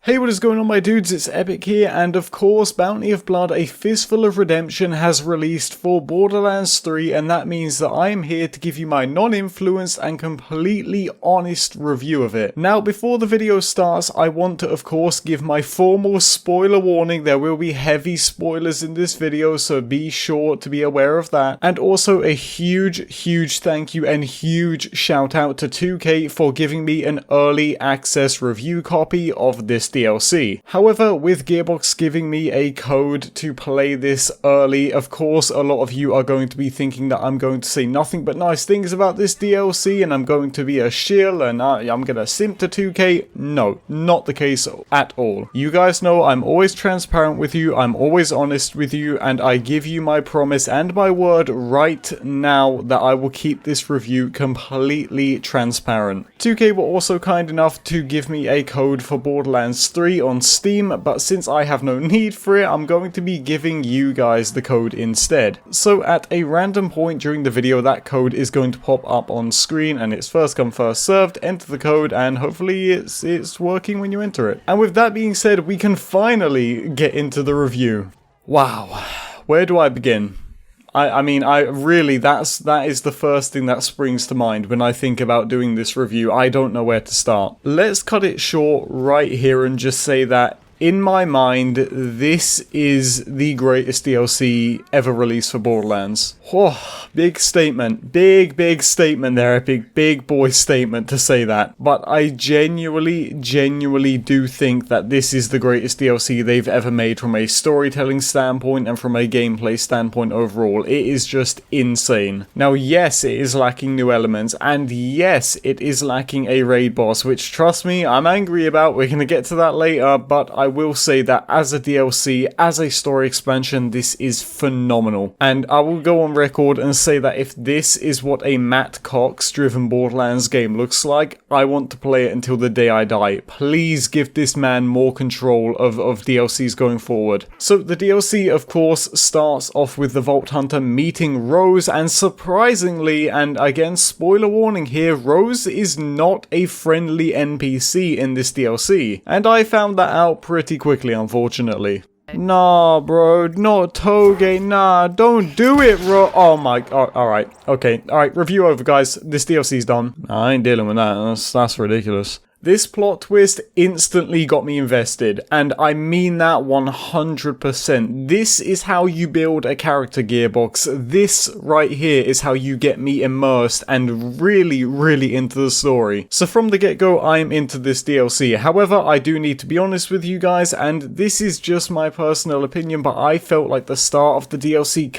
Hey, what is going on, my dudes? It's Epic here, and of course, Bounty of Blood, A Fistful of Redemption has released for Borderlands 3, and that means that I am here to give you my non-influenced and completely honest review of it. Now, before the video starts, I want to, of course, give my formal spoiler warning. There will be heavy spoilers in this video, so be sure to be aware of that. And also a huge thank you and huge shout out to 2K for giving me an early access review copy of this DLC. However, with Gearbox giving me a code to play this early, of course a lot of you are going to be thinking that I'm going to say nothing but nice things about this DLC and I'm going to be a shill and I'm gonna simp to 2K. No, not the case at all. You guys know I'm always transparent with you, I'm always honest with you, and I give you my promise and my word right now that I will keep this review completely transparent. 2K were also kind enough to give me a code for Borderlands 3 on Steam, but since I have no need for it, I'm going to be giving you guys the code instead. So at a random point during the video, that code is going to pop up on screen, and it's first come first served. Enter the code and hopefully it's working when you enter it. And with that being said, we can finally get into the review. Wow, where do I begin? I mean, that is the first thing that springs to mind when I think about doing this review. I don't know where to start. Let's cut it short right here and just say that in my mind, this is the greatest DLC ever released for Borderlands. Oh, big statement. Big statement there, Epic. Big boy statement to say that. But I genuinely do think that this is the greatest DLC they've ever made from a storytelling standpoint and from a gameplay standpoint overall. It is just insane. Now, yes, it is lacking new elements, and yes, it is lacking a raid boss, which, trust me, I'm angry about. We're gonna get to that later, but I will say that as a DLC, as a story expansion, this is phenomenal. And I will go on record and say that if this is what a Matt Cox driven Borderlands game looks like, I want to play it until the day I die. Please give this man more control of DLCs going forward. So the DLC, of course, starts off with the Vault Hunter meeting Rose, and surprisingly, and again spoiler warning here, Rose is not a friendly NPC in this DLC. And I found that out pretty quickly, unfortunately. Nah, bro, not Toge, nah, don't do it, bro. Oh my, alright, okay, alright, review over, guys. This DLC's done. I ain't dealing with that, that's ridiculous. This plot twist instantly got me invested, and I mean that 100%. This is how you build a character, Gearbox. This right here is how you get me immersed and really into the story. So from the get-go, I'm into this DLC. However, I do need to be honest with you guys, and this is just my personal opinion, but I felt like the start of the DLC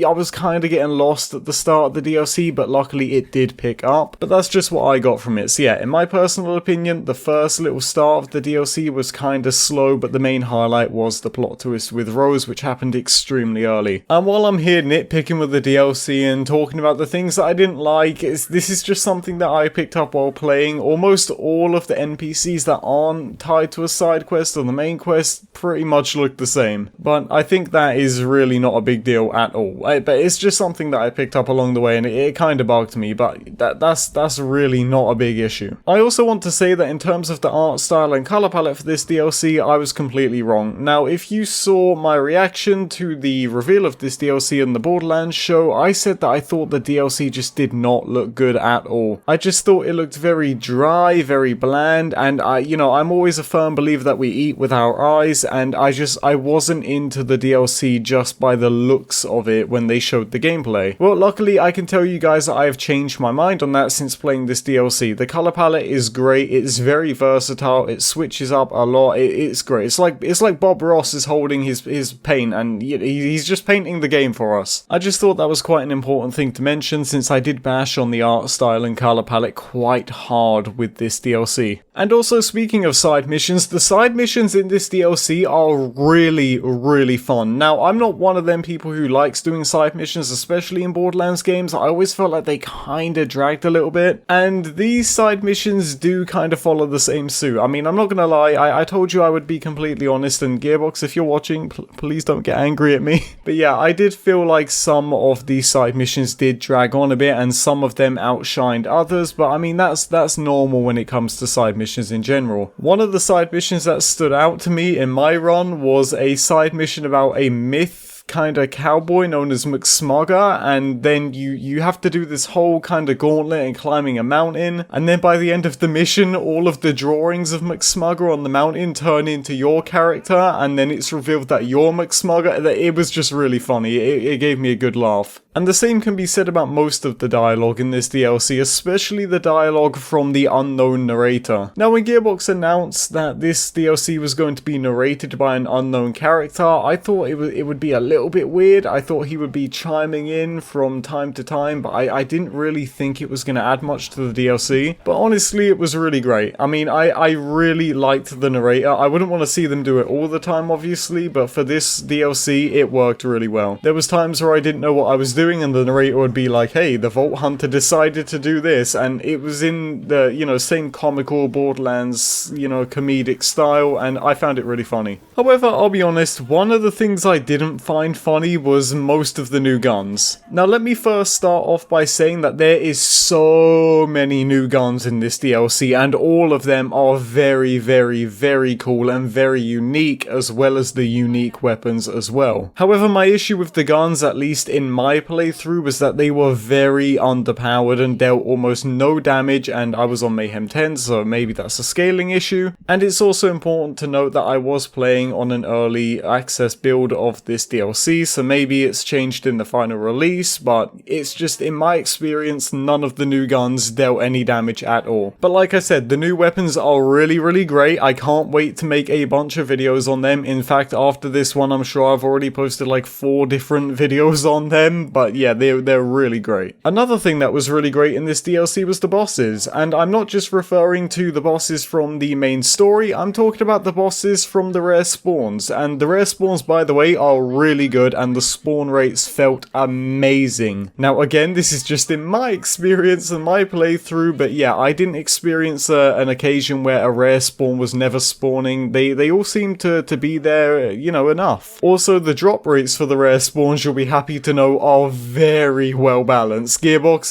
I was kind of getting lost at the start of the DLC, but luckily it did pick up. But that's just what I got from it. So yeah, in my personal opinion, the first little start of the DLC was kinda slow, but the main highlight was the plot twist with Rose, which happened extremely early. And while I'm here nitpicking with the DLC and talking about the things that I didn't like, this is just something that I picked up while playing. Almost all of the NPCs that aren't tied to a side quest or the main quest pretty much look the same. But I think that is really not a big deal at all. But it's just something that I picked up along the way, and it kinda bugged me, but that's really not a big issue. I also want to say that in terms of the art style and color palette for this DLC, I was completely wrong. Now, if you saw my reaction to the reveal of this DLC in the Borderlands show, I said that I thought the DLC just did not look good at all. I just thought it looked very dry, very bland, and I'm always a firm believer that we eat with our eyes, and I wasn't into the DLC just by the looks of it when they showed the gameplay. Well, luckily I can tell you guys that I have changed my mind on that since playing this DLC. The color palette is great, it's very versatile, it switches up a lot, it's great. It's like Bob Ross is holding his paint and he's just painting the game for us. I just thought that was quite an important thing to mention since I did bash on the art style and color palette quite hard with this DLC. And also, speaking of side missions, the side missions in this DLC are really fun. Now, I'm not one of them people who likes doing side missions, especially in Borderlands games. I always felt like they kinda dragged a little bit, and these side missions missions do kind of follow the same suit. I mean, I'm not gonna lie, I told you I would be completely honest, and Gearbox, if you're watching, please don't get angry at me. But yeah, I did feel like some of these side missions did drag on a bit, and some of them outshined others, but I mean, that's normal when it comes to side missions in general. One of the side missions that stood out to me in my run was a side mission about a myth kind of cowboy known as McSmugger, and then you have to do this whole kind of gauntlet and climbing a mountain, and then by the end of the mission all of the drawings of McSmugger on the mountain turn into your character, and then it's revealed that you're McSmugger. It was just really funny. It gave me a good laugh. And the same can be said about most of the dialogue in this DLC, especially the dialogue from the unknown narrator. Now, when Gearbox announced that this DLC was going to be narrated by an unknown character, I thought it would be a little bit weird. I thought he would be chiming in from time to time, but I didn't really think it was going to add much to the DLC. But honestly, it was really great. I mean, I really liked the narrator. I wouldn't want to see them do it all the time, obviously, but for this DLC, it worked really well. There was times where I didn't know what I was doing, and the narrator would be like, hey, the Vault Hunter decided to do this, and it was in the, same comical Borderlands, comedic style, and I found it really funny. However, I'll be honest, one of the things I didn't find funny was most of the new guns. Now, let me first start off by saying that there is so many new guns in this DLC, and all of them are very, very, very cool and very unique, as well as the unique weapons as well. However, my issue with the guns, at least in my playthrough, was that they were very underpowered and dealt almost no damage, and I was on Mayhem 10, so maybe that's a scaling issue. And it's also important to note that I was playing on an early access build of this DLC, so maybe it's changed in the final release, but it's just, in my experience, none of the new guns dealt any damage at all. But like I said, the new weapons are really, really great. I can't wait to make a bunch of videos on them. In fact, after this one, I'm sure I've already posted like 4 different videos on them, but yeah, they're really great. Another thing that was really great in this DLC was the bosses, and I'm not just referring to the bosses from the main story, I'm talking about the bosses from the rare spawns, and the rare spawns, by the way, are really good, and the spawn rates felt amazing. Now again, this is just in my experience and my playthrough, but yeah, I didn't experience an occasion where a rare spawn was never spawning. They all seem to be there, enough. Also, the drop rates for the rare spawns, you'll be happy to know, are very well balanced. Gearbox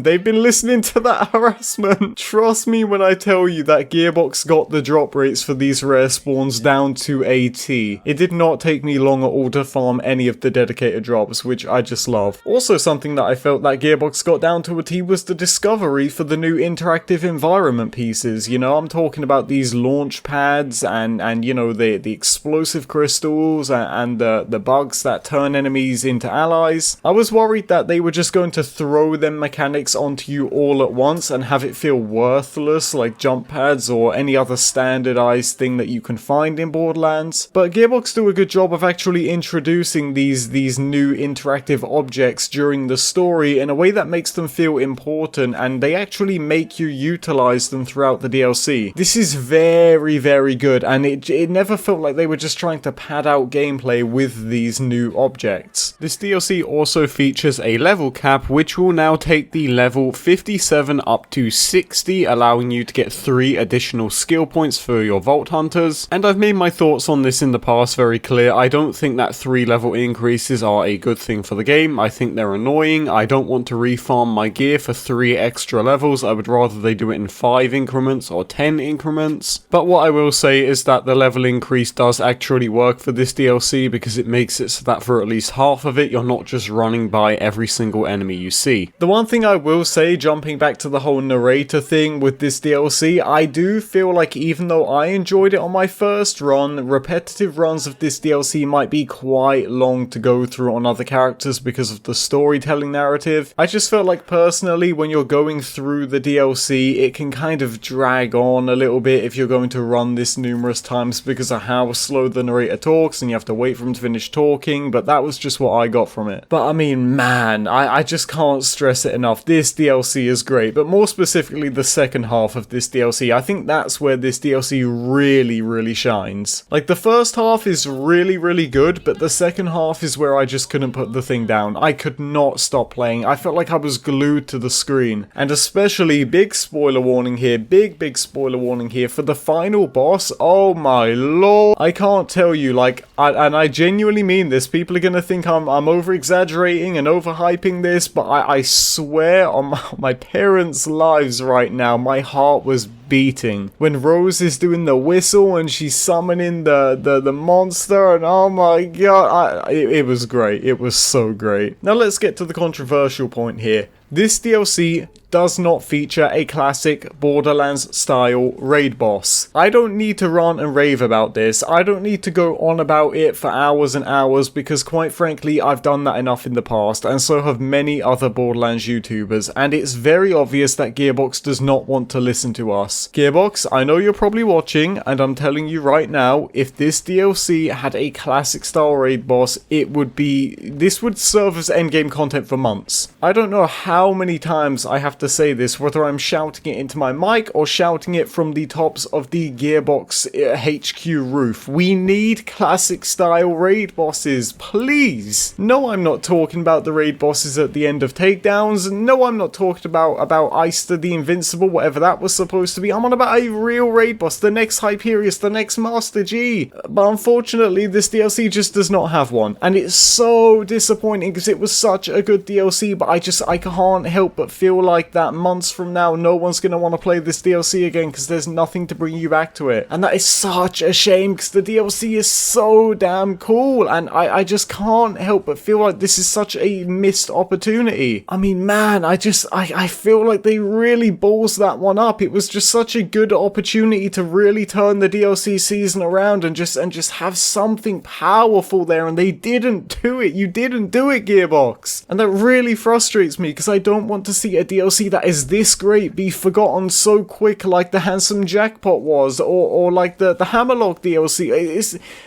they've been listening to that harassment. Trust me when I tell you that Gearbox got the drop rates for these rare spawns down to a T. It did not take me long at all to farm any of the dedicated drops, which I just love. Also, something that I felt that Gearbox got down to a T was the discovery for the new interactive environment pieces. I'm talking about these launch pads and the explosive crystals and the bugs that turn enemies into allies. I was worried that they were just going to throw them mechanics onto you all at once and have it feel worthless like jump pads or any other standardized thing that you can find in Borderlands. But Gearbox do a good job of actually introducing these new interactive objects during the story in a way that makes them feel important, and they actually make you utilize them throughout the DLC. This is very, very good, and it never felt like they were just trying to pad out gameplay with these new objects. This DLC also features a level cap, which will now take the level 57 up to 60, allowing you to get 3 additional skill points for your Vault Hunters. And I've made my thoughts on this in the past very clear. I don't think that 3 level increases are a good thing for the game. I think they're annoying. I don't want to refarm my gear for 3 extra levels. I would rather they do it in 5 increments or 10 increments. But what I will say is that the level increase does actually work for this DLC, because it makes it so that for at least half of it, you're not just running by every single enemy you see. The one thing I will say, jumping back to the whole narrator thing with this DLC, I do feel like even though I enjoyed it on my first run, repetitive runs of this DLC might be quite long to go through on other characters because of the storytelling narrative. I just felt like personally, when you're going through the DLC, it can kind of drag on a little bit if you're going to run this numerous times because of how slow the narrator talks and you have to wait for him to finish talking, but that was just what I got from it. But I mean, man, I just can't stress it enough. This DLC is great, but more specifically the second half of this DLC. I think that's where this DLC really, really shines. Like, the first half is really, really good, but the second half is where I just couldn't put the thing down. I could not stop playing. I felt like I was glued to the screen. And especially, big spoiler warning here, big spoiler warning here, for the final boss, oh my lord. I can't tell you, like, and I genuinely mean this, people are gonna think I'm over-exaggerating and overhyping this, but I swear on my parents' lives right now, my heart was beating when Rose is doing the whistle and she's summoning the monster, and oh my god, it was great. It was so great. Now let's get to the controversial point here. This DLC does not feature a classic Borderlands style raid boss. I don't need to rant and rave about this. I don't need to go on about it for hours and hours, because quite frankly I've done that enough in the past, and so have many other Borderlands YouTubers, and it's very obvious that Gearbox does not want to listen to us. Gearbox, I know you're probably watching, and I'm telling you right now, if this DLC had a classic style raid boss, this would serve as endgame content for months. I don't know how many times I have to say this, whether I'm shouting it into my mic or shouting it from the tops of the Gearbox HQ roof. We need classic style raid bosses, please. No, I'm not talking about the raid bosses at the end of Takedowns. No, I'm not talking about Eyster the Invincible, whatever that was supposed to be. I'm on about a real raid boss, the next Hyperius, the next Master G. But unfortunately, this DLC just does not have one. And it's so disappointing, because it was such a good DLC, but I can't help but feel like that months from now, no one's going to want to play this DLC again, because there's nothing to bring you back to it. And that is such a shame, because the DLC is so damn cool, and I just can't help but feel like this is such a missed opportunity. I mean, man, I feel like they really balls that one up. It was just such a good opportunity to really turn the DLC season around and just have something powerful there, and they didn't do it. You didn't do it, Gearbox. And that really frustrates me, because I don't want to see a DLC that is this great be forgotten so quick, like the Handsome Jackpot was, or like the Hammerlock DLC.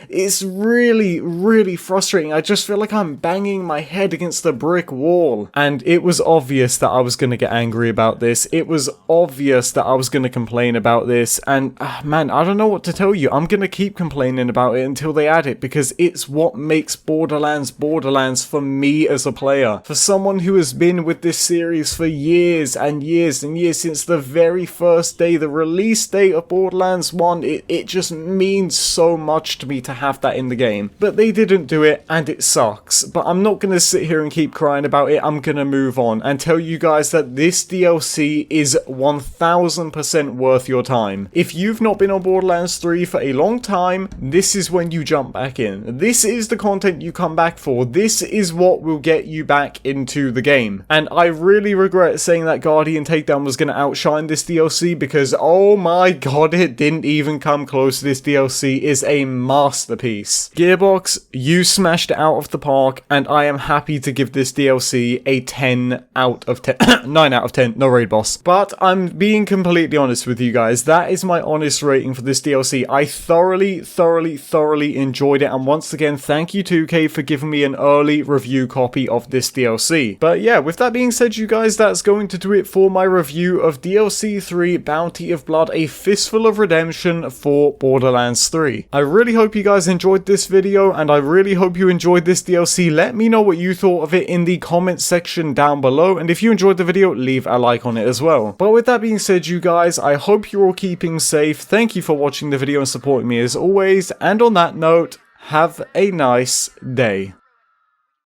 It's really frustrating. I just feel like I'm banging my head against a brick wall. And it was obvious that I was going to get angry about this. It was obvious that I was going to complain about this. And man, I don't know what to tell you. I'm going to keep complaining about it until they add it, because it's what makes Borderlands for me as a player. For someone who has been with this series for years and years and years, since the very first day, the release date of Borderlands 1, it just means so much to me to have that in the game. But they didn't do it, and it sucks. But I'm not going to sit here and keep crying about it. I'm going to move on and tell you guys that this DLC is 1000% worth your time. If you've not been on Borderlands 3 for a long time, this is when you jump back in. This is the content you come back for. This is what will get you back into the game. And I really regret saying that Guardian Takedown was going to outshine this DLC, because oh my god, it didn't even come close. This DLC is a masterpiece. Gearbox, you smashed it out of the park, and I am happy to give this DLC a 10 out of 10. 9 out of 10, no raid boss. But I'm being completely honest with you guys. That is my honest rating for this DLC. I thoroughly enjoyed it, and once again, thank you 2K for giving me an early review copy of this DLC. But yeah, with that being said, you guys, that's going to do it for my review of DLC 3 Bounty of Blood, a Fistful of Redemption for Borderlands 3. I really hope you guys enjoyed this video, and I really hope you enjoyed this DLC. Let me know what you thought of it in the comment section down below, and if you enjoyed the video, leave a like on it as well. But with that being said, you guys, I hope you're all keeping safe. Thank you for watching the video and supporting me as always, and on that note, have a nice day.